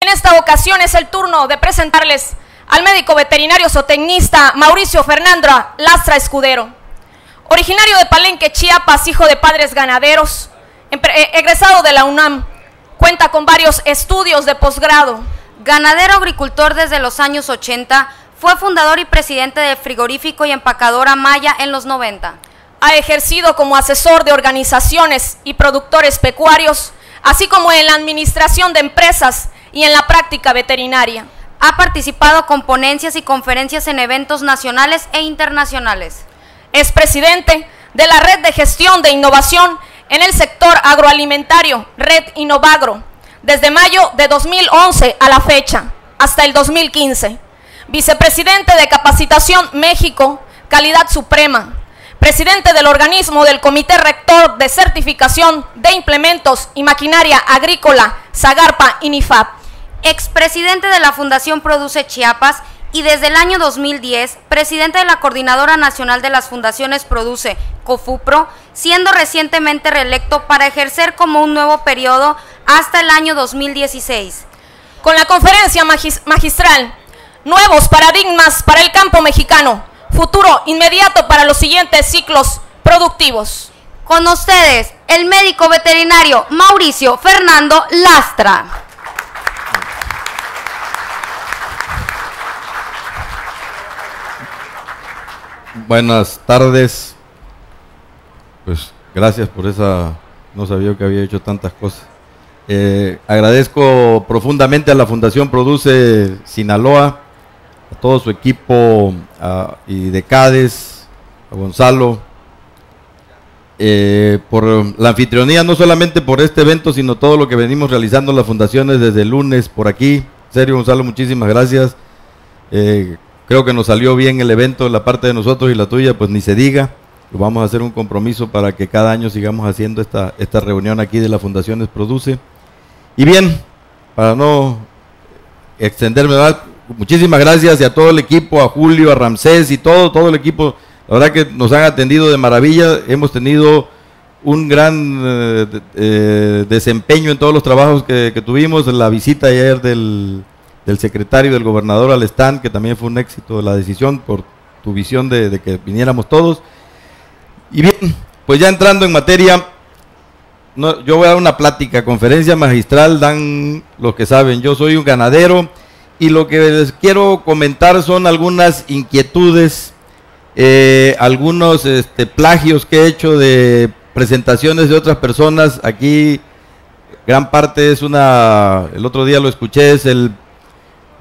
En esta ocasión es el turno de presentarles al médico veterinario zootecnista Mauricio Fernando Lastra Escudero. Originario de Palenque, Chiapas, hijo de padres ganaderos, egresado de la UNAM, cuenta con varios estudios de posgrado. Ganadero agricultor desde los años 80, fue fundador y presidente de Frigorífico y Empacadora Maya en los 90. Ha ejercido como asesor de organizaciones y productores pecuarios, así como en la administración de empresas y en la práctica veterinaria. Ha participado con ponencias y conferencias en eventos nacionales e internacionales. Es presidente de la Red de Gestión de Innovación en el sector agroalimentario, Red Innovagro, desde mayo de 2011 a la fecha, hasta el 2015. Vicepresidente de Capacitación México, Calidad Suprema. Presidente del organismo del Comité Rector de Certificación de Implementos y Maquinaria Agrícola, Zagarpa INIFAP. Expresidente de la Fundación Produce Chiapas y desde el año 2010, presidente de la Coordinadora Nacional de las Fundaciones Produce, COFUPRO, siendo recientemente reelecto para ejercer como un nuevo periodo hasta el año 2016. Con la conferencia magistral, Nuevos paradigmas para el campo mexicano, futuro inmediato para los siguientes ciclos productivos. Con ustedes, el médico veterinario Mauricio Fernando Lastra. Buenas tardes. Pues gracias por esa, no sabía que había hecho tantas cosas. Agradezco profundamente a la Fundación Produce Sinaloa, a todo su equipo y de CADES, a Gonzalo, por la anfitrionía, no solamente por este evento, sino todo lo que venimos realizando las fundaciones desde el lunes por aquí. En serio, Gonzalo, muchísimas gracias. Creo que nos salió bien el evento, la parte de nosotros y la tuya, pues ni se diga. Lo vamos a hacer un compromiso para que cada año sigamos haciendo esta reunión aquí de las Fundaciones Produce. Y bien, para no extenderme más, muchísimas gracias y a todo el equipo, a Julio, a Ramsés y todo el equipo. La verdad que nos han atendido de maravilla. Hemos tenido un gran desempeño en todos los trabajos que tuvimos. La visita ayer del secretario y del gobernador al stand, que también fue un éxito la decisión por tu visión de que viniéramos todos. Y bien, pues ya entrando en materia, yo voy a dar una plática, conferencia magistral, dan los que saben. Yo soy un ganadero y lo que les quiero comentar son algunas inquietudes, algunos plagios que he hecho de presentaciones de otras personas. Aquí gran parte es el otro día lo escuché, es el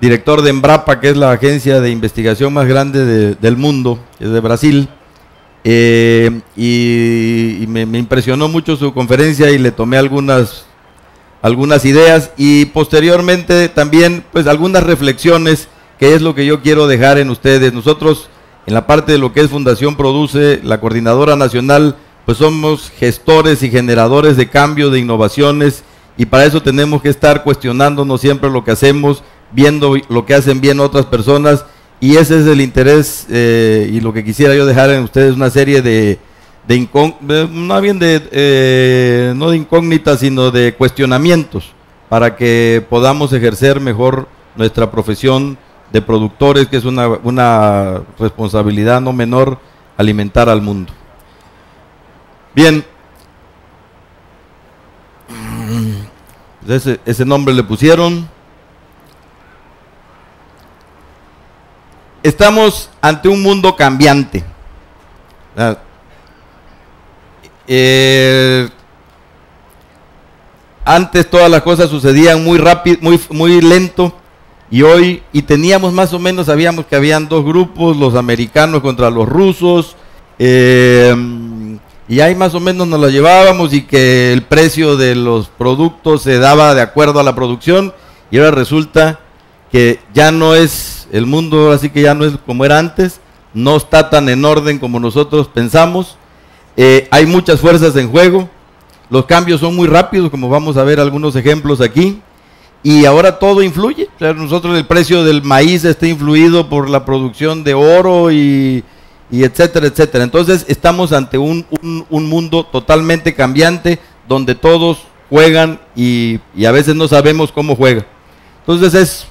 director de Embrapa, que es la agencia de investigación más grande del mundo, es de Brasil, y me impresionó mucho su conferencia y le tomé algunas ideas y posteriormente también pues algunas reflexiones, que es lo que yo quiero dejar en ustedes. Nosotros en la parte de lo que es Fundación Produce, la coordinadora nacional, pues somos gestores y generadores de cambio, de innovaciones, y para eso tenemos que estar cuestionándonos siempre lo que hacemos, viendo lo que hacen bien otras personas, y ese es el interés y lo que quisiera yo dejar en ustedes, una serie no de incógnitas, sino de cuestionamientos, para que podamos ejercer mejor nuestra profesión de productores, que es una responsabilidad no menor, alimentar al mundo. Bien, ese nombre le pusieron. Estamos ante un mundo cambiante. Antes todas las cosas sucedían muy rápido, muy lento, y teníamos más o menos, sabíamos que habían dos grupos, los americanos contra los rusos, y ahí más o menos nos la llevábamos, y que el precio de los productos se daba de acuerdo a la producción, y ahora resulta que ya no es el mundo, así que ya no es como era antes, no está tan en orden como nosotros pensamos. Hay muchas fuerzas en juego, los cambios son muy rápidos, como vamos a ver algunos ejemplos aquí, y ahora todo influye. O sea, nosotros el precio del maíz está influido por la producción de oro y etcétera, etcétera. Entonces estamos ante un mundo totalmente cambiante, donde todos juegan y a veces no sabemos cómo juegan. Entonces es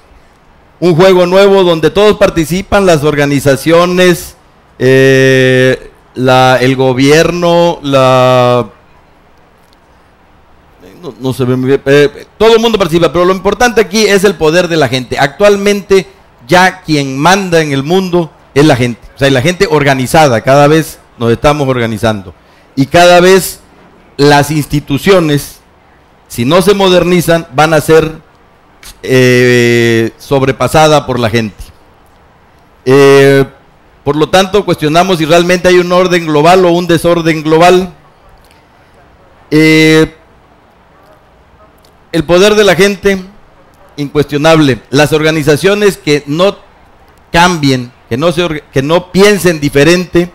un juego nuevo donde todos participan, las organizaciones, el gobierno, no se ve muy bien, todo el mundo participa, pero lo importante aquí es el poder de la gente. Actualmente ya quien manda en el mundo es la gente, o sea, la gente organizada, cada vez nos estamos organizando. Y cada vez las instituciones, si no se modernizan, van a ser sobrepasadas por la gente. Por lo tanto, cuestionamos si realmente hay un orden global o un desorden global. El poder de la gente, incuestionable. Las organizaciones que no cambien, que no piensen diferente,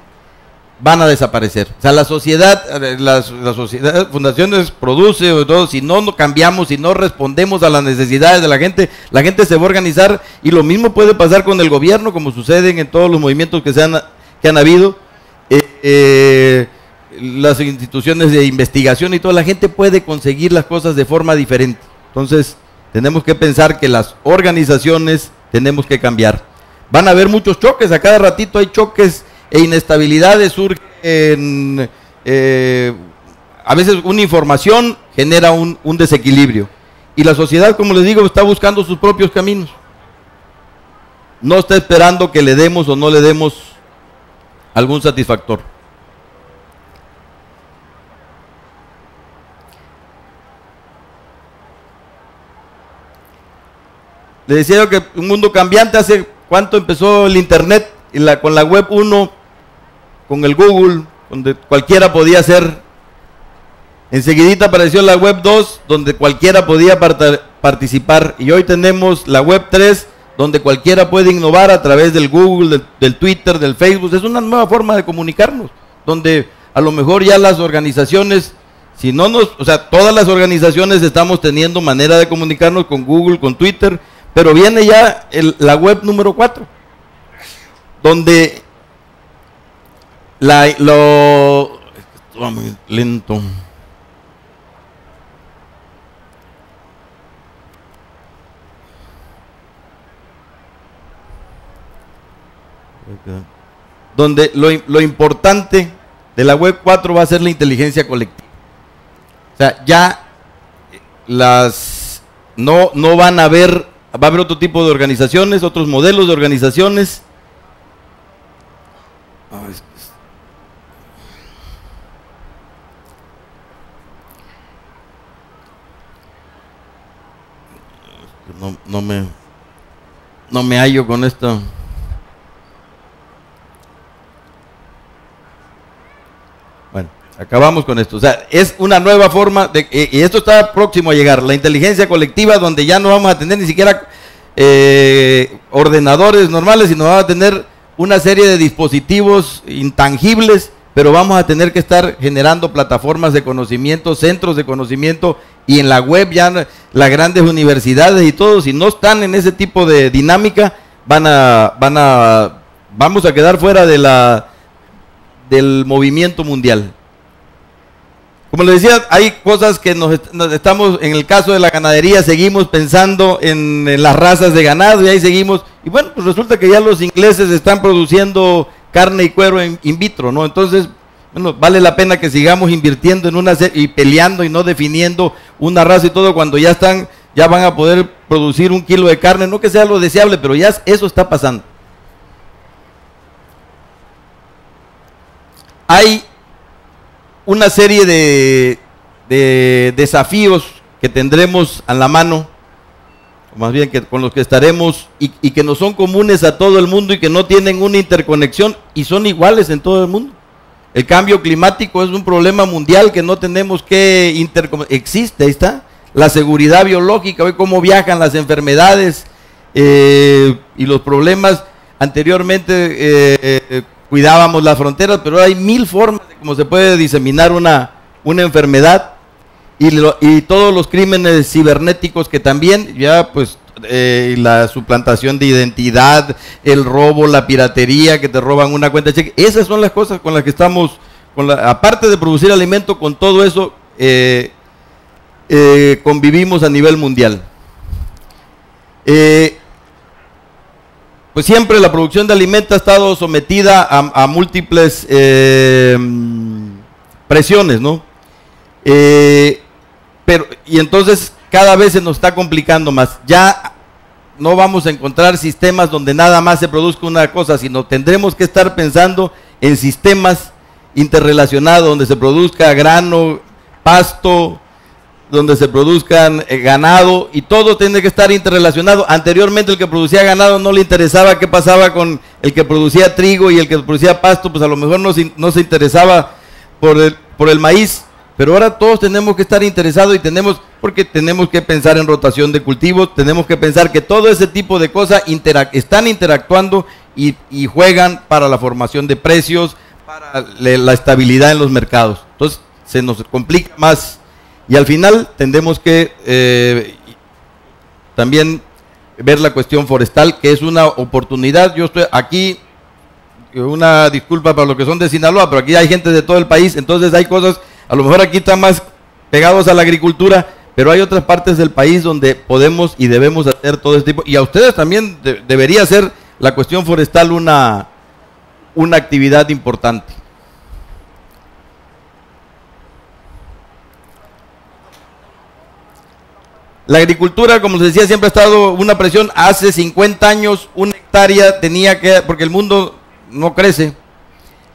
van a desaparecer. O sea, la sociedad, las fundaciones produce, o todo, si no cambiamos, si no respondemos a las necesidades de la gente se va a organizar, y lo mismo puede pasar con el gobierno, como suceden en todos los movimientos que han habido, las instituciones de investigación y toda la gente puede conseguir las cosas de forma diferente. Entonces, tenemos que pensar que las organizaciones tenemos que cambiar. Van a haber muchos choques, a cada ratito hay choques e inestabilidades, surgen, a veces una información genera un desequilibrio, y la sociedad, como les digo, está buscando sus propios caminos, no está esperando que le demos o no le demos algún satisfactor. Les decía yo que un mundo cambiante. ¿Hace cuánto empezó el internet? Con la web 1, con el Google, donde cualquiera podía hacer. Enseguidita apareció la web 2, donde cualquiera podía participar. Y hoy tenemos la web 3, donde cualquiera puede innovar a través del Google, del Twitter, del Facebook. Es una nueva forma de comunicarnos, donde a lo mejor ya las organizaciones, o sea, todas las organizaciones estamos teniendo manera de comunicarnos con Google, con Twitter, pero viene ya la web número 4, donde va muy lento. Donde lo importante de la web 4 va a ser la inteligencia colectiva. O sea, ya no van a haber, va a haber otro tipo de organizaciones, otros modelos de organizaciones. No me hallo con esto. Bueno, acabamos con esto. O sea, es una nueva forma y esto está próximo a llegar, la inteligencia colectiva, donde ya no vamos a tener ni siquiera ordenadores normales, sino vamos a tener una serie de dispositivos intangibles, pero vamos a tener que estar generando plataformas de conocimiento, centros de conocimiento, y en la web ya las grandes universidades y todo, si no están en ese tipo de dinámica, vamos a quedar fuera del movimiento mundial. Como les decía, hay cosas que nos estamos, en el caso de la ganadería, seguimos pensando en las razas de ganado, y ahí seguimos, y bueno, pues resulta que ya los ingleses están produciendo carne y cuero in vitro, ¿no? Entonces, bueno, vale la pena que sigamos invirtiendo en y peleando y no definiendo una raza y todo, cuando ya van a poder producir 1 kilo de carne, no que sea lo deseable, pero ya eso está pasando. Hay una serie de desafíos que tendremos a la mano, o más bien con los que estaremos, y que no son comunes a todo el mundo y que no tienen una interconexión y son iguales en todo el mundo. El cambio climático es un problema mundial que no tenemos que existe, ahí está. La seguridad biológica, hoy cómo viajan las enfermedades y los problemas. Anteriormente cuidábamos las fronteras, pero hay 1000 formas de cómo se puede diseminar una enfermedad, y todos los crímenes cibernéticos que también ya pues la suplantación de identidad, el robo, la piratería, que te roban una cuenta de cheque. Esas son las cosas con las que estamos, aparte de producir alimento, con todo eso convivimos a nivel mundial. Pues siempre la producción de alimentos ha estado sometida a múltiples presiones, ¿no? Y entonces cada vez se nos está complicando más. Ya no vamos a encontrar sistemas donde nada más se produzca una cosa, sino tendremos que estar pensando en sistemas interrelacionados, donde se produzca grano, pasto, donde se produzcan ganado, y todo tiene que estar interrelacionado. Anteriormente el que producía ganado no le interesaba qué pasaba con el que producía trigo, y el que producía pasto pues a lo mejor no se interesaba por el maíz, pero ahora todos tenemos que estar interesados, porque tenemos que pensar en rotación de cultivos, tenemos que pensar que todo ese tipo de cosas están interactuando y juegan para la formación de precios, para la estabilidad en los mercados. Entonces se nos complica más. Y al final tendremos que también ver la cuestión forestal, que es una oportunidad. Yo estoy aquí, una disculpa para los que son de Sinaloa, pero aquí hay gente de todo el país, entonces hay cosas, a lo mejor aquí están más pegados a la agricultura, pero hay otras partes del país donde podemos y debemos hacer todo este tipo. Y a ustedes también debería ser la cuestión forestal una actividad importante. La agricultura, como les decía, siempre ha estado una presión. Hace 50 años, una hectárea tenía que, porque el mundo no crece,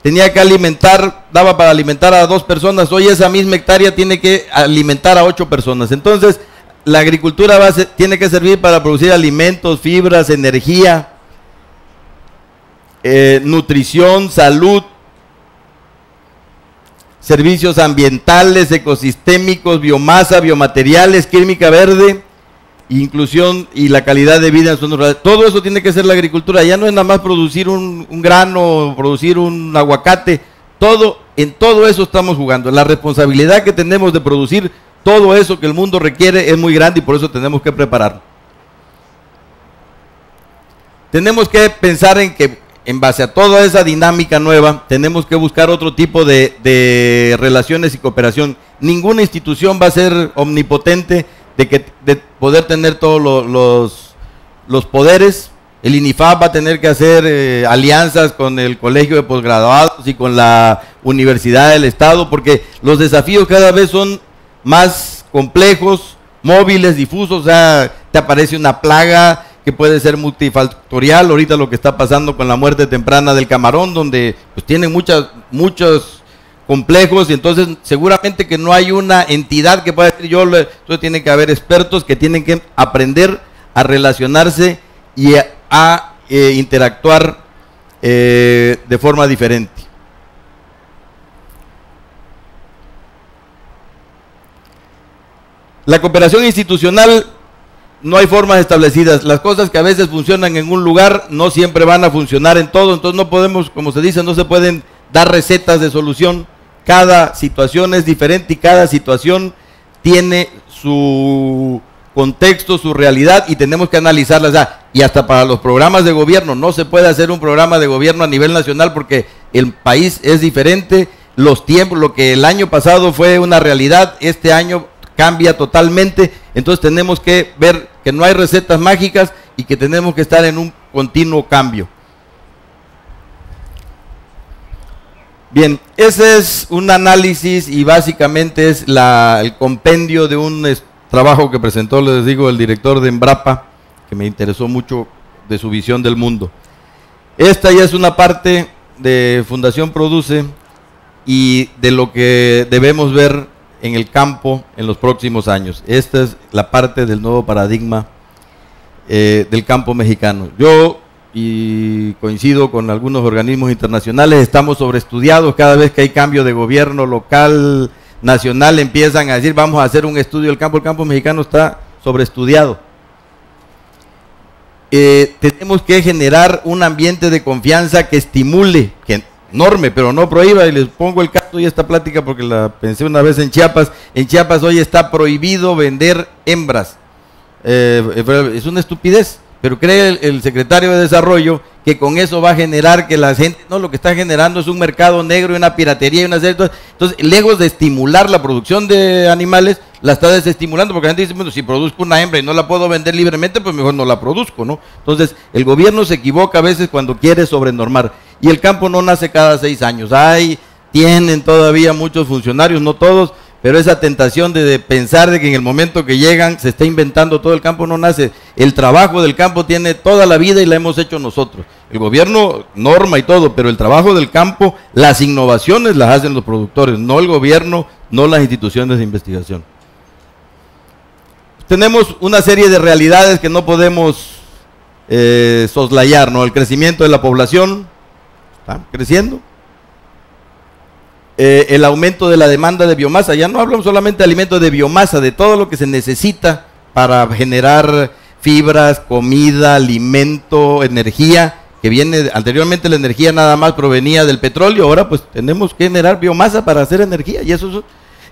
tenía que alimentar, daba para alimentar a 2 personas. Hoy esa misma hectárea tiene que alimentar a 8 personas. Entonces, la agricultura tiene que servir para producir alimentos, fibras, energía, nutrición, salud, servicios ambientales, ecosistémicos, biomasa, biomateriales, química verde, inclusión y la calidad de vida en zonas rurales. Todo eso tiene que ser la agricultura. Ya no es nada más producir un grano, producir un aguacate. En todo eso estamos jugando. La responsabilidad que tenemos de producir todo eso que el mundo requiere es muy grande, y por eso tenemos que prepararnos. Tenemos que pensar en que en base a toda esa dinámica nueva, tenemos que buscar otro tipo de relaciones y cooperación. Ninguna institución va a ser omnipotente de poder tener todos los poderes. El INIFAP va a tener que hacer alianzas con el colegio de posgraduados y con la Universidad del Estado, porque los desafíos cada vez son más complejos, móviles, difusos. O sea, te aparece una plaga que puede ser multifactorial. Ahorita lo que está pasando con la muerte temprana del camarón, donde pues tienen muchos complejos, y entonces seguramente que no hay una entidad que pueda decir entonces tiene que haber expertos que tienen que aprender a relacionarse y a interactuar de forma diferente. La cooperación institucional, no hay formas establecidas. Las cosas que a veces funcionan en un lugar no siempre van a funcionar en todo. Entonces no podemos, como se dice, no se pueden dar recetas de solución. Cada situación es diferente y cada situación tiene su contexto, su realidad, y tenemos que analizarlas. Y hasta para los programas de gobierno, no se puede hacer un programa de gobierno a nivel nacional porque el país es diferente. Los tiempos, lo que el año pasado fue una realidad, este año cambia totalmente. Entonces tenemos que ver que no hay recetas mágicas y que tenemos que estar en un continuo cambio. Bien, ese es un análisis y básicamente es el compendio de un trabajo que presentó, les digo, el director de Embrapa, que me interesó mucho de su visión del mundo. Esta ya es una parte de Fundación Produce y de lo que debemos ver en el campo en los próximos años. Esta es la parte del nuevo paradigma del campo mexicano. Yo, y coincido con algunos organismos internacionales, estamos sobreestudiados. Cada vez que hay cambio de gobierno local, nacional, empiezan a decir vamos a hacer un estudio del campo. El campo mexicano está sobreestudiado. Tenemos que generar un ambiente de confianza que estimule, que enorme, pero no prohíba. Y les pongo el caso y esta plática porque la pensé una vez en Chiapas. En Chiapas hoy está prohibido vender hembras. Es una estupidez, pero cree el secretario de Desarrollo que con eso va a generar que la gente, no, lo que está generando es un mercado negro y una piratería y una serie de cosas. Entonces, lejos de estimular la producción de animales, la está desestimulando, porque la gente dice, bueno, si produzco una hembra y no la puedo vender libremente, pues mejor no la produzco, ¿no? Entonces, el gobierno se equivoca a veces cuando quiere sobrenormar, y el campo no nace cada 6 años. Tienen todavía muchos funcionarios, no todos, pero esa tentación de pensar de que en el momento que llegan se está inventando todo el campo no nace. El trabajo del campo tiene toda la vida y la hemos hecho nosotros. El gobierno norma y todo, pero el trabajo del campo, las innovaciones las hacen los productores, no el gobierno, no las instituciones de investigación. Tenemos una serie de realidades que no podemos soslayar, ¿no? El crecimiento de la población, está creciendo. El aumento de la demanda de biomasa, ya no hablamos solamente de alimentos, de biomasa, de todo lo que se necesita para generar fibras, comida, alimento, energía, que viene, anteriormente la energía nada más provenía del petróleo, ahora pues tenemos que generar biomasa para hacer energía, y eso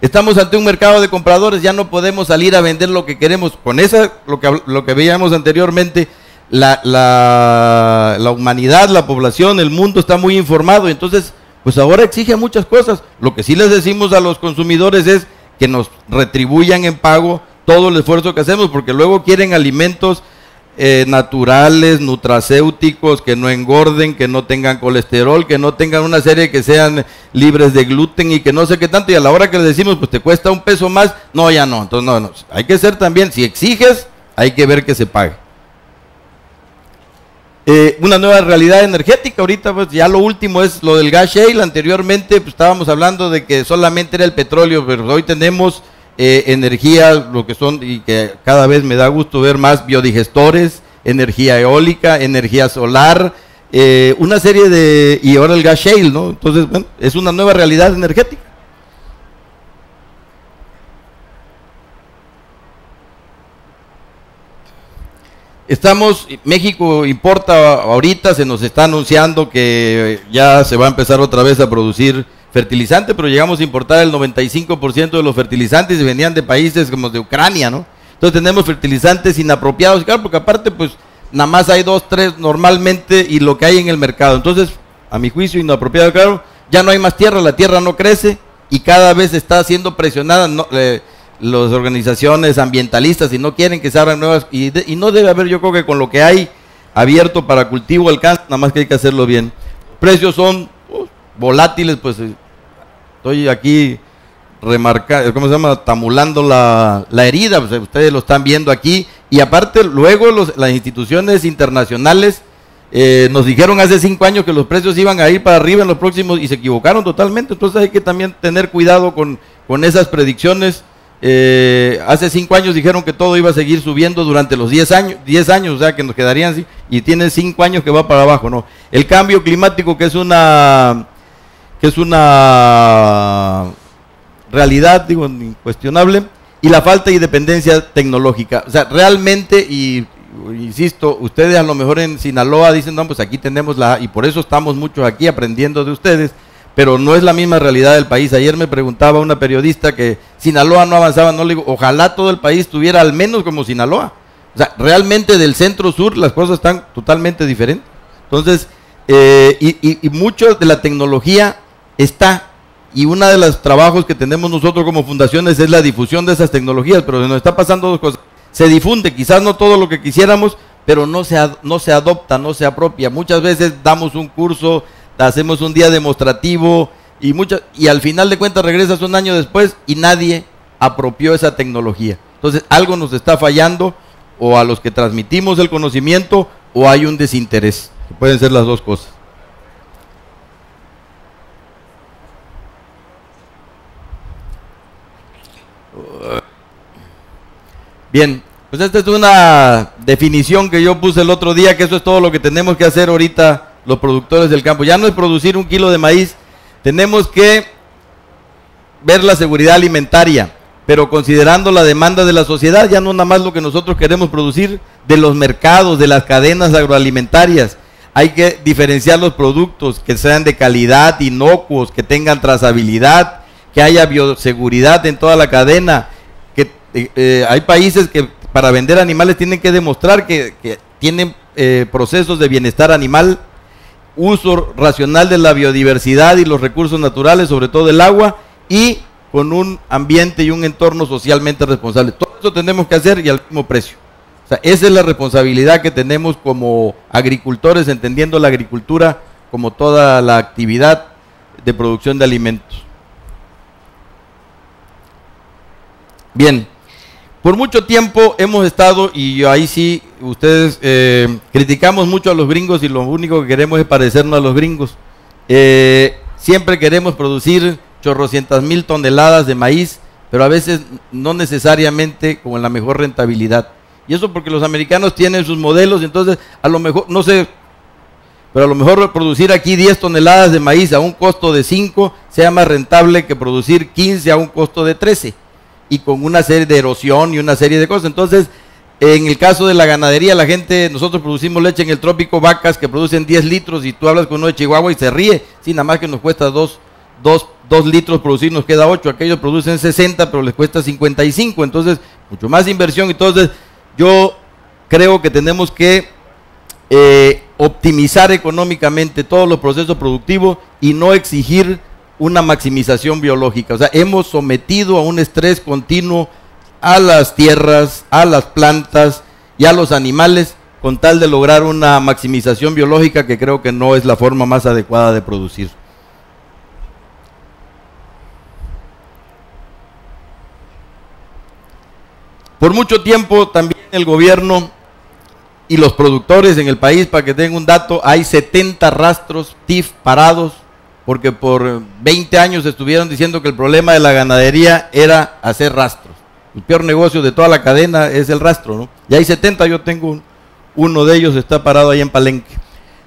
estamos ante un mercado de compradores, ya no podemos salir a vender lo que queremos, con esa, lo que veíamos anteriormente, la humanidad, la población, el mundo está muy informado, entonces pues ahora exige muchas cosas. Lo que sí les decimos a los consumidores es que nos retribuyan en pago todo el esfuerzo que hacemos, porque luego quieren alimentos naturales, nutracéuticos, que no engorden, que no tengan colesterol, que no tengan una serie que sean libres de gluten y que no sé qué tanto, y a la hora que les decimos, pues te cuesta un peso más, no, ya no, entonces no, hay que ser también, si exiges, hay que ver que se pague. Una nueva realidad energética, ahorita pues ya lo último es lo del gas shale, anteriormente pues, estábamos hablando de que solamente era el petróleo, pero hoy tenemos energía, lo que son, y que cada vez me da gusto ver más, biodigestores, energía eólica, energía solar, una serie de, y ahora el gas shale, ¿no? Entonces, bueno, es una nueva realidad energética. México importa ahorita, se nos está anunciando que ya se va a empezar otra vez a producir fertilizante, pero llegamos a importar el 95% de los fertilizantes y venían de países como de Ucrania, ¿no? Entonces tenemos fertilizantes inapropiados, claro, porque aparte pues nada más hay 2, 3 normalmente y lo que hay en el mercado. Entonces, a mi juicio inapropiado, claro, ya no hay más tierra, la tierra no crece y cada vez está siendo presionada, las organizaciones ambientalistas y no quieren que se abran nuevas, y no debe haber, yo creo que con lo que hay abierto para cultivo alcanza, nada más que hay que hacerlo bien. Precios son volátiles, pues estoy aquí remarcando, ¿cómo se llama? Tamulando la herida, pues, ustedes lo están viendo aquí, y aparte luego las instituciones internacionales nos dijeron hace 5 años que los precios iban a ir para arriba en los próximos, y se equivocaron totalmente, entonces hay que también tener cuidado con esas predicciones. Hace 5 años dijeron que todo iba a seguir subiendo durante los 10 años, o sea que nos quedarían así, y tiene 5 años que va para abajo, ¿no? El cambio climático, que es una realidad, digo, incuestionable, y la falta de dependencia tecnológica, o sea, realmente, y insisto, ustedes a lo mejor en Sinaloa dicen, no, pues aquí tenemos y por eso estamos muchos aquí aprendiendo de ustedes, pero no es la misma realidad del país. Ayer me preguntaba una periodista que Sinaloa no avanzaba, no le digo, ojalá todo el país tuviera al menos como Sinaloa. O sea, realmente del centro-sur las cosas están totalmente diferentes. Entonces, y mucho de la tecnología está, y uno de los trabajos que tenemos nosotros como fundaciones es la difusión de esas tecnologías, pero nos está pasando 2 cosas. Se difunde, quizás no todo lo que quisiéramos, pero no se adopta, no se apropia. Muchas veces damos un curso, hacemos un día demostrativo y al final de cuentas regresas un año después y nadie apropió esa tecnología. Entonces algo nos está fallando, o a los que transmitimos el conocimiento, o hay un desinterés, que pueden ser las 2 cosas. Bien, pues esta es una definición que yo puse el otro día, que eso es todo lo que tenemos que hacer ahorita los productores del campo. Ya no es producir 1 kilo de maíz, tenemos que ver la seguridad alimentaria, pero considerando la demanda de la sociedad, ya no nada más lo que nosotros queremos producir, de los mercados, de las cadenas agroalimentarias. Hay que diferenciar los productos, que sean de calidad, inocuos, que tengan trazabilidad, que haya bioseguridad en toda la cadena. Hay países que para vender animales tienen que demostrar que tienen procesos de bienestar animal, uso racional de la biodiversidad y los recursos naturales, sobre todo el agua, y con un ambiente y un entorno socialmente responsable. Todo eso tenemos que hacer y al mismo precio. O sea, esa es la responsabilidad que tenemos como agricultores, entendiendo la agricultura como toda la actividad de producción de alimentos. Bien, por mucho tiempo hemos estado, y ahí sí, ustedes criticamos mucho a los gringos y lo único que queremos es parecernos a los gringos. Siempre queremos producir chorrocientas mil toneladas de maíz, pero a veces no necesariamente con la mejor rentabilidad. Y eso porque los americanos tienen sus modelos, entonces a lo mejor, no sé, pero a lo mejor producir aquí 10 toneladas de maíz a un costo de 5 sea más rentable que producir 15 a un costo de 13, y con una serie de erosión y una serie de cosas. Entonces, en el caso de la ganadería, la gente, nosotros producimos leche en el trópico, vacas que producen 10 litros, y tú hablas con uno de Chihuahua y se ríe, sí, nada más que nos cuesta 2 litros producir, nos queda 8, aquellos producen 60, pero les cuesta 55, entonces, mucho más inversión. Entonces, yo creo que tenemos que optimizar económicamente todos los procesos productivos y no exigir una maximización biológica. O sea, hemos sometido a un estrés continuo a las tierras, a las plantas y a los animales con tal de lograr una maximización biológica que creo que no es la forma más adecuada de producir. Por mucho tiempo también el gobierno y los productores en el país, para que tengan un dato, hay 70 rastros TIF parados, porque por 20 años estuvieron diciendo que el problema de la ganadería era hacer rastros. El peor negocio de toda la cadena es el rastro, ¿no? Y hay 70, yo tengo uno de ellos, está parado ahí en Palenque.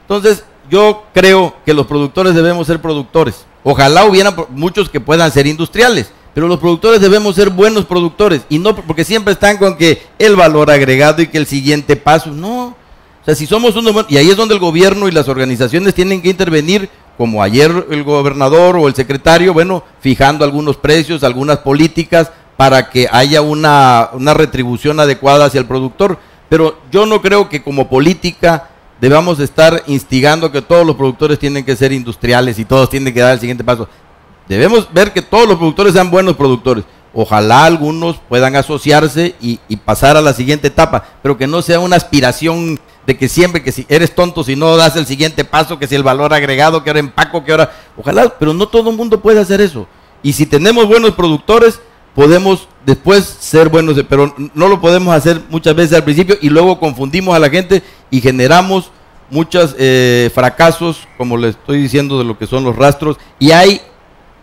Entonces, yo creo que los productores debemos ser productores. Ojalá hubiera muchos que puedan ser industriales, pero los productores debemos ser buenos productores, y no porque siempre están con que el valor agregado y que el siguiente paso, no. O sea, si somos unos buenos, y ahí es donde el gobierno y las organizaciones tienen que intervenir, como ayer el gobernador o el secretario, bueno, fijando algunos precios, algunas políticas, para que haya una retribución adecuada hacia el productor. Pero yo no creo que como política debamos estar instigando que todos los productores tienen que ser industriales y todos tienen que dar el siguiente paso. Debemos ver que todos los productores sean buenos productores. Ojalá algunos puedan asociarse y pasar a la siguiente etapa, pero que no sea una aspiración de que siempre, que si eres tonto si no das el siguiente paso, que si el valor agregado, que ahora empaco, que ahora... Ojalá, pero no todo el mundo puede hacer eso. Y si tenemos buenos productores, podemos después ser buenos, pero no lo podemos hacer muchas veces al principio y luego confundimos a la gente y generamos muchos fracasos, como les estoy diciendo, de lo que son los rastros. Y hay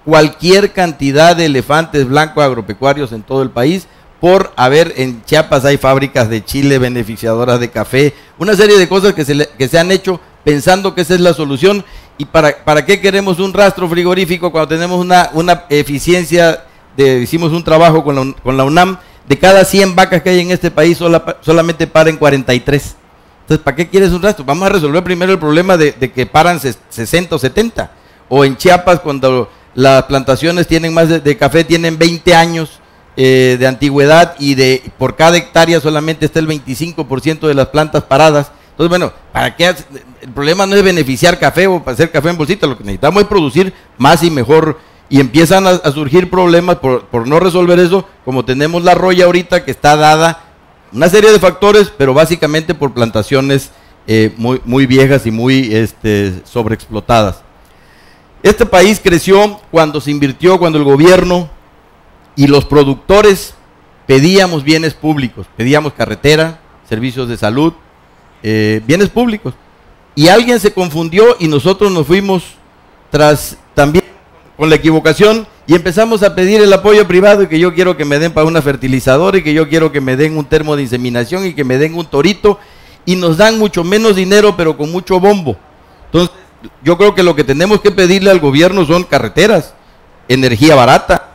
cualquier cantidad de elefantes blancos agropecuarios en todo el país, por haber, en Chiapas hay fábricas de chile, beneficiadoras de café, una serie de cosas que se han hecho pensando que esa es la solución. ¿Y para qué queremos un rastro frigorífico cuando tenemos una eficiencia hicimos un trabajo con la UNAM, de cada 100 vacas que hay en este país solamente paran 43. Entonces, ¿para qué quieres un rastro? Vamos a resolver primero el problema de que paran 60 o 70. O en Chiapas, cuando las plantaciones tienen de café tienen 20 años de antigüedad, y por cada hectárea solamente está el 25% de las plantas paradas. Entonces, bueno, ¿para qué? El problema no es beneficiar café o hacer café en bolsita, lo que necesitamos es producir más y mejor, y empiezan a surgir problemas por no resolver eso, como tenemos la roya ahorita, que está dada una serie de factores, pero básicamente por plantaciones muy viejas y muy sobreexplotadas. Este país creció cuando se invirtió, cuando el gobierno y los productores pedíamos bienes públicos, pedíamos carretera, servicios de salud, bienes públicos, y alguien se confundió y nosotros nos fuimos tras también con la equivocación y empezamos a pedir el apoyo privado, y que yo quiero que me den para una fertilizadora, y que yo quiero que me den un termo de inseminación, y que me den un torito, y nos dan mucho menos dinero pero con mucho bombo. Entonces, yo creo que lo que tenemos que pedirle al gobierno son carreteras, energía barata,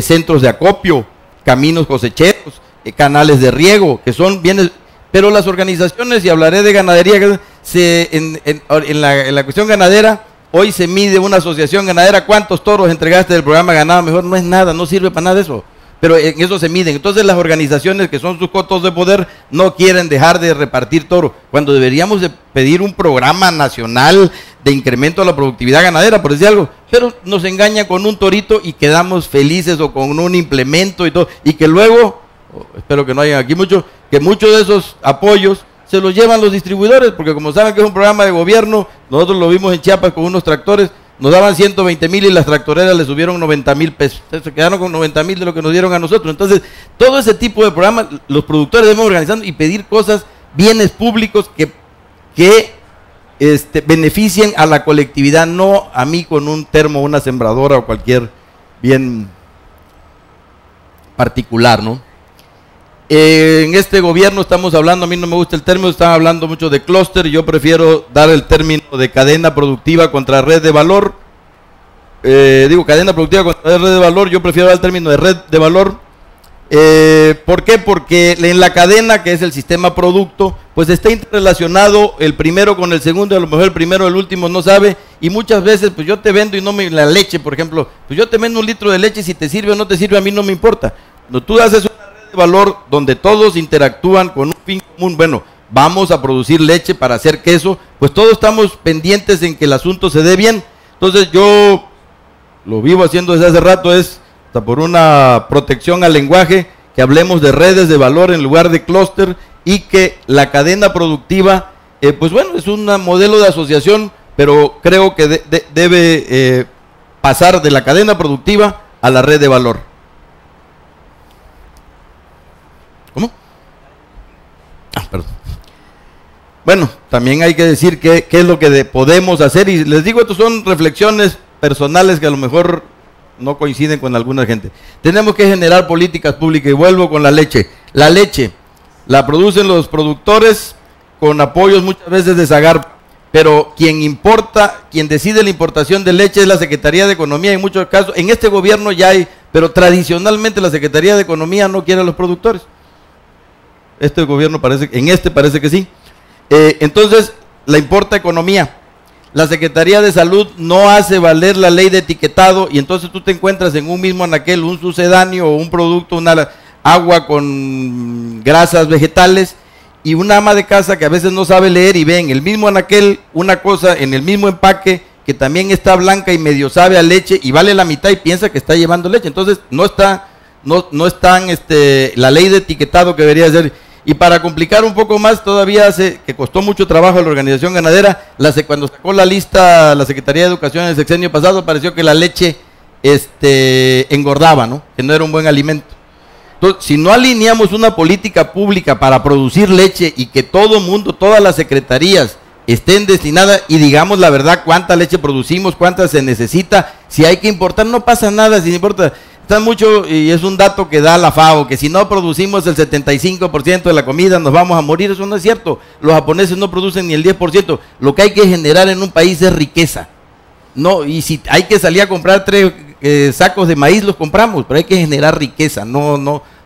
centros de acopio, caminos cosecheros, canales de riego, que son bienes. Pero las organizaciones, y hablaré de ganadería, en la cuestión ganadera, hoy se mide una asociación ganadera, ¿cuántos toros entregaste del programa Ganado Mejor? No es nada, no sirve para nada eso. pero en eso se miden. Entonces las organizaciones que son sus cotos de poder no quieren dejar de repartir toro, cuando deberíamos de pedir un programa nacional de incremento a la productividad ganadera, por decir algo, pero nos engañan con un torito y quedamos felices, o con un implemento y todo, y que luego, espero que no hayan aquí mucho, que muchos de esos apoyos se los llevan los distribuidores, porque como saben que es un programa de gobierno, nosotros lo vimos en Chiapas con unos tractores, nos daban 120,000 y las tractoreras le subieron 90,000 pesos. Se quedaron con 90,000 de lo que nos dieron a nosotros. Entonces, todo ese tipo de programas, los productores debemos organizar y pedir cosas, bienes públicos que beneficien a la colectividad, no a mí con un termo, una sembradora o cualquier bien particular, ¿no? En este gobierno estamos hablando, a mí no me gusta el término, están hablando mucho de clúster, yo prefiero dar el término de cadena productiva contra red de valor. Cadena productiva contra red de valor, yo prefiero dar el término de red de valor. ¿Por qué? Porque en la cadena, que es el sistema producto, pues está interrelacionado el primero con el segundo, y a lo mejor el primero, el último no sabe, y muchas veces pues yo te vendo y no me, la leche, por ejemplo, pues yo te vendo 1 litro de leche, si te sirve o no te sirve, a mí no me importa. Cuando tú haces una red de valor donde todos interactúan con un fin común, bueno, vamos a producir leche para hacer queso, pues todos estamos pendientes en que el asunto se dé bien. Entonces yo lo vivo haciendo desde hace rato, es hasta por una protección al lenguaje, que hablemos de redes de valor en lugar de clúster, y que la cadena productiva, pues bueno, es un modelo de asociación, pero creo que debe pasar de la cadena productiva a la red de valor. ¿Cómo? Perdón. Bueno, también hay que decir qué es lo que podemos hacer, y les digo, estos son reflexiones personales que a lo mejor no coinciden con alguna gente. Tenemos que generar políticas públicas, y vuelvo con la leche. La leche la producen los productores con apoyos muchas veces de Zagarpa, pero quien decide la importación de leche es la Secretaría de Economía en muchos casos. En este gobierno ya hay, pero tradicionalmente la Secretaría de Economía no quiere a los productores. Este gobierno parece que sí. Entonces la importa Economía. La Secretaría de Salud no hace valer la ley de etiquetado, y entonces tú te encuentras en un mismo anaquel un sucedáneo o un producto, una agua con grasas vegetales, y una ama de casa que a veces no sabe leer y ve en el mismo anaquel una cosa en el mismo empaque que también está blanca y medio sabe a leche y vale la mitad y piensa que está llevando leche. Entonces no está la ley de etiquetado que debería ser. Y para complicar un poco más, todavía que costó mucho trabajo a la organización ganadera, cuando sacó la lista la Secretaría de Educación en el sexenio pasado, pareció que la leche engordaba, ¿no? Que no era un buen alimento. Entonces, si no alineamos una política pública para producir leche y que todo mundo, todas las secretarías estén destinadas, y digamos la verdad, cuánta leche producimos, cuánta se necesita, si hay que importar, no pasa nada, si no importa. Está mucho, y es un dato que da la FAO, que si no producimos el 75% de la comida nos vamos a morir. Eso no es cierto. Los japoneses no producen ni el 10%. Lo que hay que generar en un país es riqueza. No, y si hay que salir a comprar 3 sacos de maíz, los compramos, pero hay que generar riqueza. No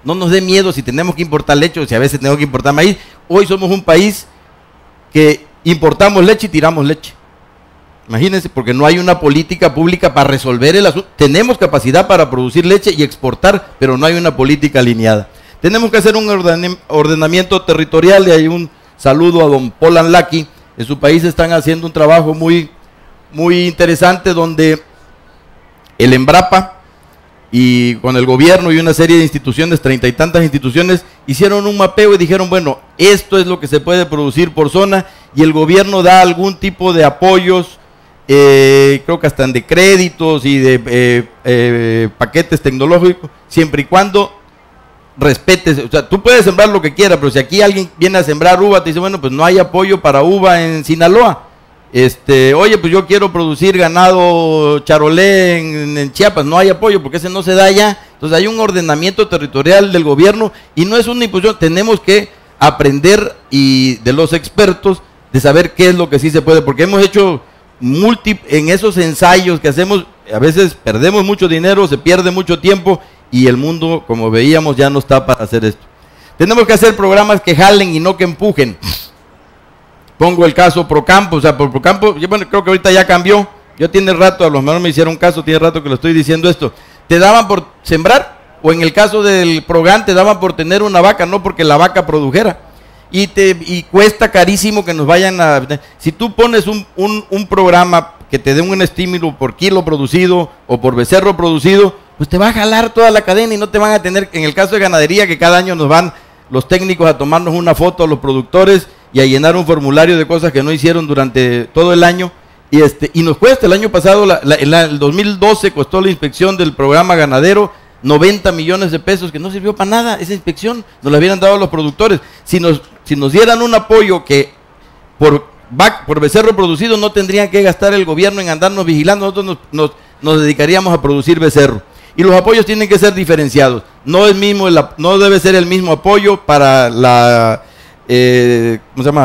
nos dé miedo si tenemos que importar leche o si a veces tenemos que importar maíz. Hoy somos un país que importamos leche y tiramos leche. Imagínense, porque no hay una política pública para resolver el asunto. Tenemos capacidad para producir leche y exportar, pero no hay una política alineada. Tenemos que hacer un ordenamiento territorial, y hay un saludo a don Polan Laki. En su país están haciendo un trabajo muy, muy interesante, donde el Embrapa y con el gobierno y una serie de instituciones, 30 y tantas instituciones, hicieron un mapeo y dijeron, bueno, esto es lo que se puede producir por zona, y el gobierno da algún tipo de apoyos, creo que hasta de créditos y de paquetes tecnológicos, siempre y cuando respetes. O sea, tú puedes sembrar lo que quieras, pero si aquí alguien viene a sembrar uva, te dice, bueno, pues no hay apoyo para uva en Sinaloa. Oye, pues yo quiero producir ganado charolé en Chiapas, no hay apoyo porque ese no se da allá. Entonces hay un ordenamiento territorial del gobierno, y no es una imposición. Tenemos que aprender de los expertos, de saber qué es lo que sí se puede, porque hemos hecho en esos ensayos que hacemos, a veces perdemos mucho dinero, se pierde mucho tiempo, y el mundo, como veíamos, ya no está para hacer esto. Tenemos que hacer programas que jalen y no que empujen. Pongo el caso Procampo, o sea, por Procampo, yo, bueno, creo que ahorita ya cambió. Yo tiene rato, a lo mejor me hicieron caso, tiene rato que lo estoy diciendo esto. Te daban por sembrar O en el caso del Progan te daban por tener una vaca, no porque la vaca produjera. Y cuesta carísimo que nos vayan a... Si tú pones un programa que te dé un estímulo por kilo producido o por becerro producido, pues te va a jalar toda la cadena y no te van a tener... En el caso de ganadería, que cada año nos van los técnicos a tomarnos una foto a los productores y a llenar un formulario de cosas que no hicieron durante todo el año, y nos cuesta. El año pasado, el 2012, costó la inspección del programa ganadero 90 millones de pesos, que no sirvió para nada. Esa inspección nos la hubieran dado a los productores. Si nos dieran un apoyo que por becerro producido, no tendrían que gastar el gobierno en andarnos vigilando, nosotros nos dedicaríamos a producir becerro. Y los apoyos tienen que ser diferenciados. No debe ser el mismo apoyo para la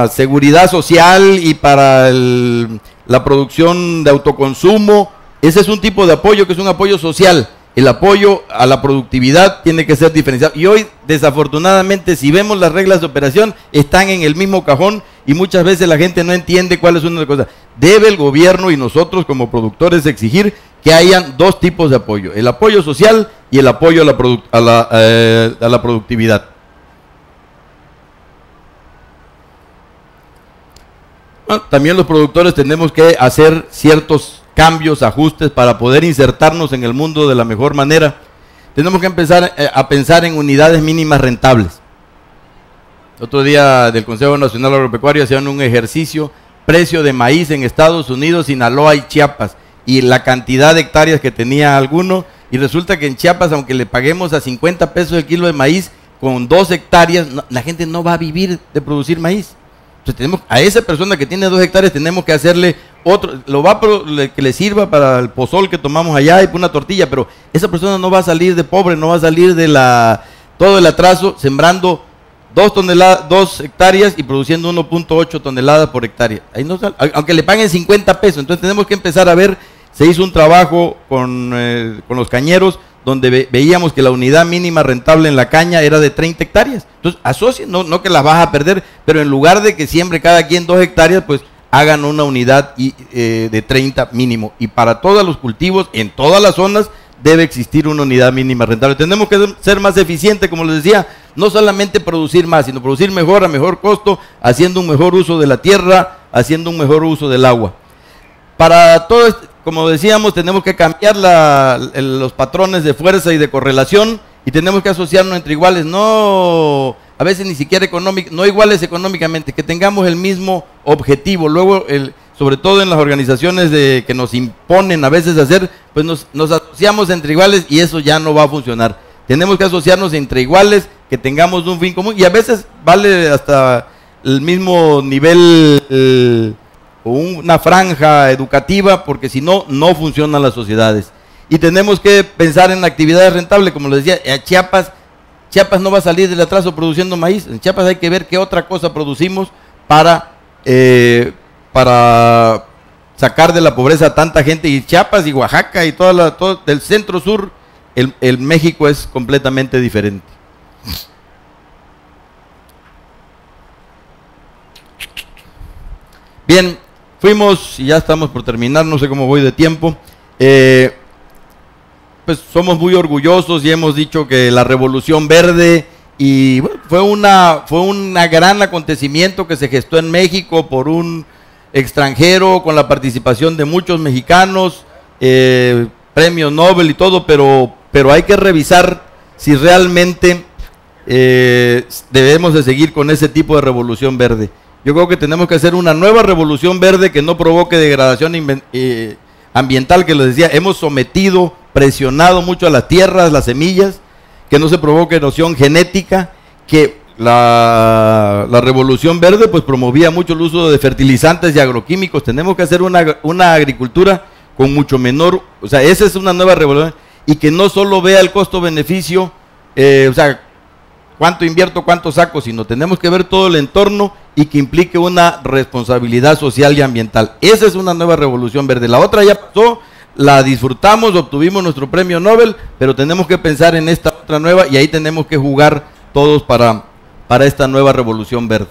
seguridad social y para la producción de autoconsumo. Ese es un tipo de apoyo que es un apoyo social. El apoyo a la productividad tiene que ser diferenciado. Y hoy, desafortunadamente, si vemos las reglas de operación, están en el mismo cajón y muchas veces la gente no entiende cuál es una cosa. Debe el gobierno y nosotros como productores exigir que hayan dos tipos de apoyo: el apoyo social y el apoyo a la productividad. Bueno, también los productores tenemos que hacer ciertos cambios, ajustes para poder insertarnos en el mundo de la mejor manera. Tenemos que empezar a pensar en unidades mínimas rentables. Otro día del Consejo Nacional Agropecuario hacían un ejercicio: precio de maíz en Estados Unidos, Sinaloa y Chiapas, y la cantidad de hectáreas que tenía alguno, y resulta que en Chiapas, aunque le paguemos a 50 pesos el kilo de maíz, con 2 hectáreas, la gente no va a vivir de producir maíz. Entonces a esa persona que tiene 2 hectáreas tenemos que hacerle que le sirva para el pozol que tomamos allá y para una tortilla, pero esa persona no va a salir de pobre, no va a salir de todo el atraso sembrando 2 hectáreas y produciendo 1.8 toneladas por hectárea. Ahí no sale, aunque le paguen 50 pesos. Entonces tenemos que empezar a ver. Se hizo un trabajo con los cañeros donde veíamos que la unidad mínima rentable en la caña era de 30 hectáreas. Entonces asocien, no que las vas a perder, pero en lugar de que siembre cada quien 2 hectáreas, pues hagan una unidad de 30 mínimo. Y para todos los cultivos, en todas las zonas, debe existir una unidad mínima rentable. Tenemos que ser más eficientes, como les decía, no solamente producir más, sino producir mejor, a mejor costo, haciendo un mejor uso de la tierra, haciendo un mejor uso del agua. Para todo esto, como decíamos, tenemos que cambiar los patrones de fuerza y de correlación, y tenemos que asociarnos entre iguales, no a veces ni siquiera no iguales económicamente, que tengamos el mismo objetivo. Luego, sobre todo en las organizaciones que nos imponen a veces hacer, pues nos asociamos entre iguales y eso ya no va a funcionar. Tenemos que asociarnos entre iguales, que tengamos un fin común, y a veces vale hasta el mismo nivel o una franja educativa, porque si no, no funcionan las sociedades. Y tenemos que pensar en actividades rentables, como les decía, Chiapas no va a salir del atraso produciendo maíz. En Chiapas hay que ver qué otra cosa producimos para sacar de la pobreza a tanta gente. Y Chiapas y Oaxaca y todo el centro sur, el México es completamente diferente. Bien, fuimos, y ya estamos por terminar, no sé cómo voy de tiempo. Pues somos muy orgullosos y hemos dicho que la Revolución Verde, y bueno, fue un gran acontecimiento que se gestó en México por un extranjero, con la participación de muchos mexicanos, premios Nobel y todo, pero hay que revisar si realmente debemos de seguir con ese tipo de revolución verde. Yo creo que tenemos que hacer una nueva revolución verde que no provoque degradación ambiental, que les decía, hemos sometido, presionado mucho a las tierras, las semillas, que no se provoque erosión genética, que la revolución verde pues promovía mucho el uso de fertilizantes y agroquímicos. Tenemos que hacer una agricultura con mucho menor, o sea, esa es una nueva revolución, y que no solo vea el costo-beneficio, o sea, cuánto invierto, cuánto saco, sino tenemos que ver todo el entorno y que implique una responsabilidad social y ambiental. Esa es una nueva revolución verde. La otra ya pasó, la disfrutamos, obtuvimos nuestro premio Nobel, pero tenemos que pensar en esta otra nueva, y ahí tenemos que jugar todos para esta nueva revolución verde.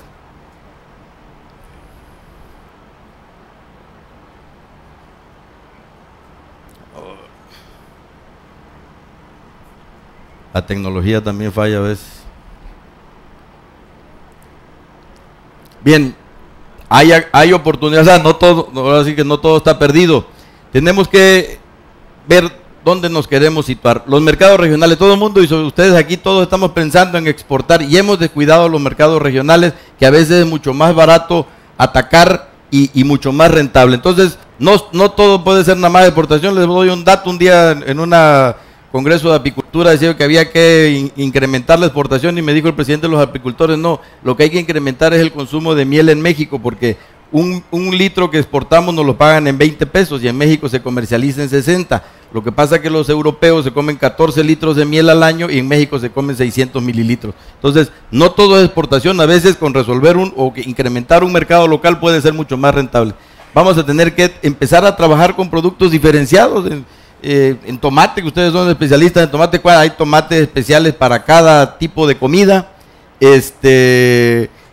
La tecnología también falla a veces. Bien, hay oportunidades, o sea, no todo, ahora sí que no todo está perdido. Tenemos que ver dónde nos queremos situar. Los mercados regionales, todo el mundo y sobre ustedes aquí todos estamos pensando en exportar y hemos descuidado los mercados regionales, que a veces es mucho más barato atacar y mucho más rentable. Entonces, no todo puede ser nada más exportación. Les doy un dato: un día en una congreso de apicultura decía que había que incrementar la exportación y me dijo el presidente de los apicultores: no, lo que hay que incrementar es el consumo de miel en México, porque un litro que exportamos nos lo pagan en 20 pesos y en México se comercializa en 60. Lo que pasa es que los europeos se comen 14 litros de miel al año y en México se comen 600 mililitros. Entonces, no todo es exportación. A veces con resolver o incrementar un mercado local puede ser mucho más rentable. Vamos a tener que empezar a trabajar con productos diferenciados. En tomate, que ustedes son especialistas en tomate, hay tomates especiales para cada tipo de comida,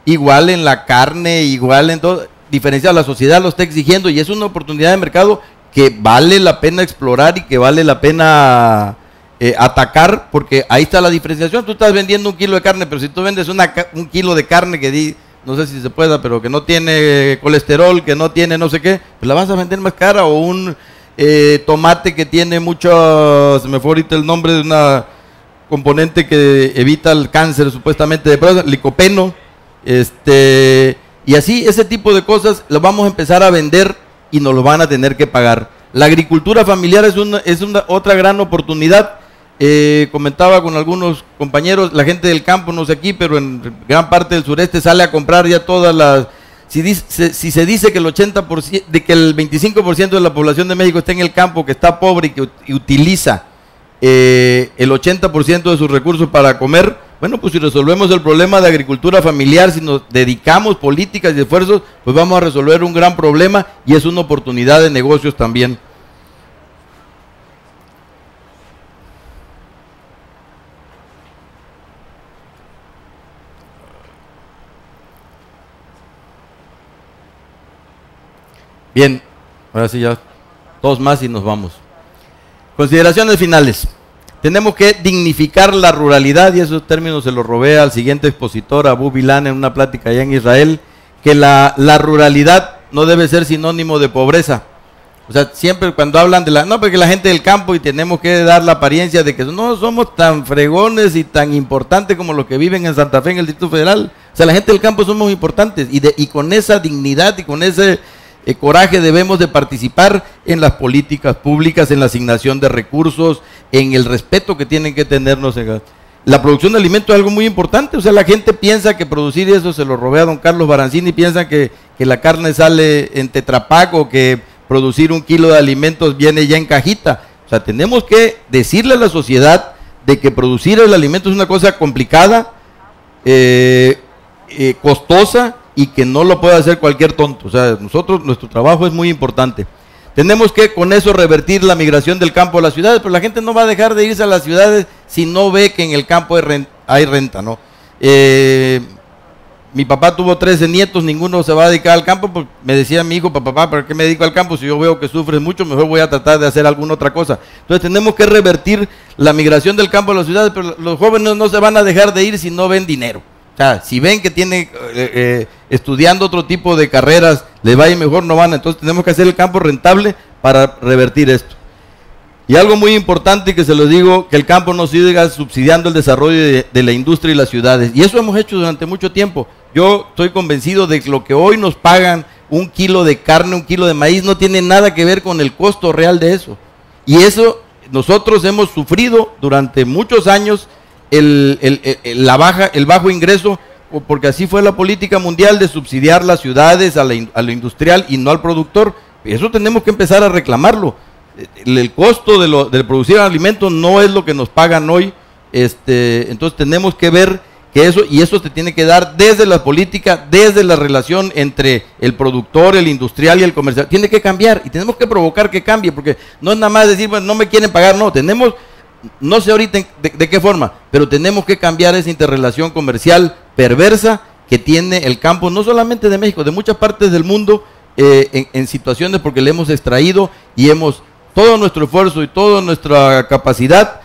igual en la carne, igual en todo, diferenciado. La sociedad lo está exigiendo y es una oportunidad de mercado que vale la pena explorar y que vale la pena atacar, porque ahí está la diferenciación. Tú estás vendiendo 1 kilo de carne, pero si tú vendes 1 kilo de carne que no sé si se pueda, pero que no tiene colesterol, que no tiene no sé qué, pues la vas a vender más cara. O un tomate que tiene mucho, se me fue ahorita el nombre de una componente que evita el cáncer supuestamente, de licopeno, y así ese tipo de cosas lo vamos a empezar a vender y nos lo van a tener que pagar. La agricultura familiar es otra gran oportunidad. Comentaba con algunos compañeros, la gente del campo, no sé aquí, pero en gran parte del sureste sale a comprar ya todas las... Si se dice que el 80%, que el 25% de la población de México está en el campo, que está pobre y utiliza el 80% de sus recursos para comer, bueno, pues si resolvemos el problema de agricultura familiar, si nos dedicamos políticas y esfuerzos, pues vamos a resolver un gran problema y es una oportunidad de negocios también. Bien, ahora sí ya, 2 más y nos vamos. Consideraciones finales. Tenemos que dignificar la ruralidad, y esos términos se los robé al siguiente expositor, Abu Bilán, en una plática allá en Israel, que la ruralidad no debe ser sinónimo de pobreza. O sea, siempre cuando hablan de no, porque la gente del campo, y tenemos que dar la apariencia de que no somos tan fregones y tan importantes como los que viven en Santa Fe, en el Distrito Federal. O sea, la gente del campo somos importantes, y con esa dignidad y con ese coraje debemos de participar en las políticas públicas, en la asignación de recursos, en el respeto que tienen que tenernos. La producción de alimentos es algo muy importante. O sea, la gente piensa que producir eso, se lo robé a don Carlos Barancini, piensa que la carne sale en Tetra Pak, o que producir 1 kilo de alimentos viene ya en cajita. O sea, tenemos que decirle a la sociedad de que producir el alimento es una cosa complicada, costosa, y que no lo puede hacer cualquier tonto. O sea, nuestro trabajo es muy importante. Tenemos que con eso revertir la migración del campo a las ciudades, pero la gente no va a dejar de irse a las ciudades si no ve que en el campo hay renta, ¿no? Mi papá tuvo 13 nietos, ninguno se va a dedicar al campo, pues me decía mi hijo: papá, ¿para qué me dedico al campo? Si yo veo que sufres mucho, mejor voy a tratar de hacer alguna otra cosa. Entonces tenemos que revertir la migración del campo a las ciudades, pero los jóvenes no se van a dejar de ir si no ven dinero. O sea, si ven que tienen estudiando otro tipo de carreras, les va a ir mejor, no van. Entonces tenemos que hacer el campo rentable para revertir esto. Y algo muy importante que se lo digo, que el campo no siga subsidiando el desarrollo de la industria y las ciudades. Y eso hemos hecho durante mucho tiempo. Yo estoy convencido de que lo que hoy nos pagan 1 kilo de carne, 1 kilo de maíz, no tiene nada que ver con el costo real de eso. Y eso nosotros hemos sufrido durante muchos años el bajo ingreso, porque así fue la política mundial de subsidiar las ciudades a lo industrial y no al productor. Eso tenemos que empezar a reclamarlo. El costo de producir alimentos no es lo que nos pagan hoy. Entonces tenemos que ver que eso se tiene que dar desde la política, desde la relación entre el productor, el industrial y el comercial. Tiene que cambiar y tenemos que provocar que cambie, porque no es nada más decir, bueno, no me quieren pagar. No, no sé ahorita de qué forma, pero tenemos que cambiar esa interrelación comercial perversa que tiene el campo, no solamente de México, de muchas partes del mundo, en situaciones porque le hemos extraído y todo nuestro esfuerzo y toda nuestra capacidad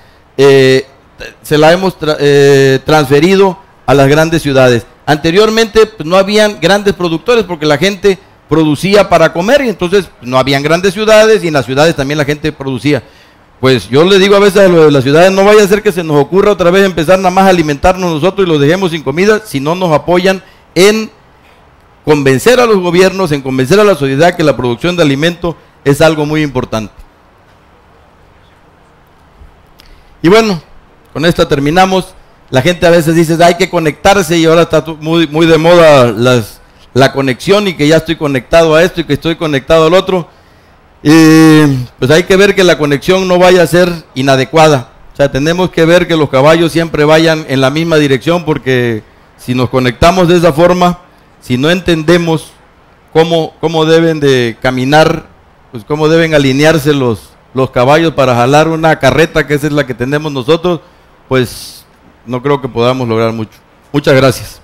transferido a las grandes ciudades. Anteriormente pues, no habían grandes productores porque la gente producía para comer y entonces no habían grandes ciudades y en las ciudades también la gente producía. Pues yo le digo a veces a los de las ciudades, no vaya a ser que se nos ocurra otra vez empezar nada más a alimentarnos nosotros y los dejemos sin comida si no nos apoyan en convencer a los gobiernos, en convencer a la sociedad que la producción de alimentos es algo muy importante. Y bueno, con esto terminamos. La gente a veces dice, hay que conectarse y ahora está muy de moda la conexión y que ya estoy conectado a esto y que estoy conectado al otro. Pues hay que ver que la conexión no vaya a ser inadecuada. O sea, tenemos que ver que los caballos siempre vayan en la misma dirección porque si nos conectamos de esa forma, si no entendemos cómo deben de caminar, pues cómo deben alinearse los caballos para jalar una carreta, que esa es la que tenemos nosotros, pues no creo que podamos lograr mucho. Muchas gracias.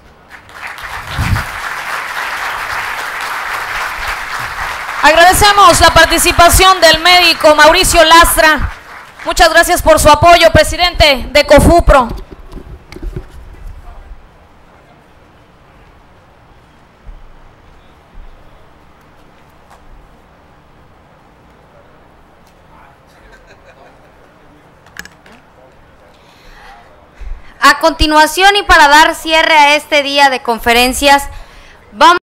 Agradecemos la participación del médico Mauricio Lastra. Muchas gracias por su apoyo, presidente de COFUPRO. A continuación y para dar cierre a este día de conferencias, vamos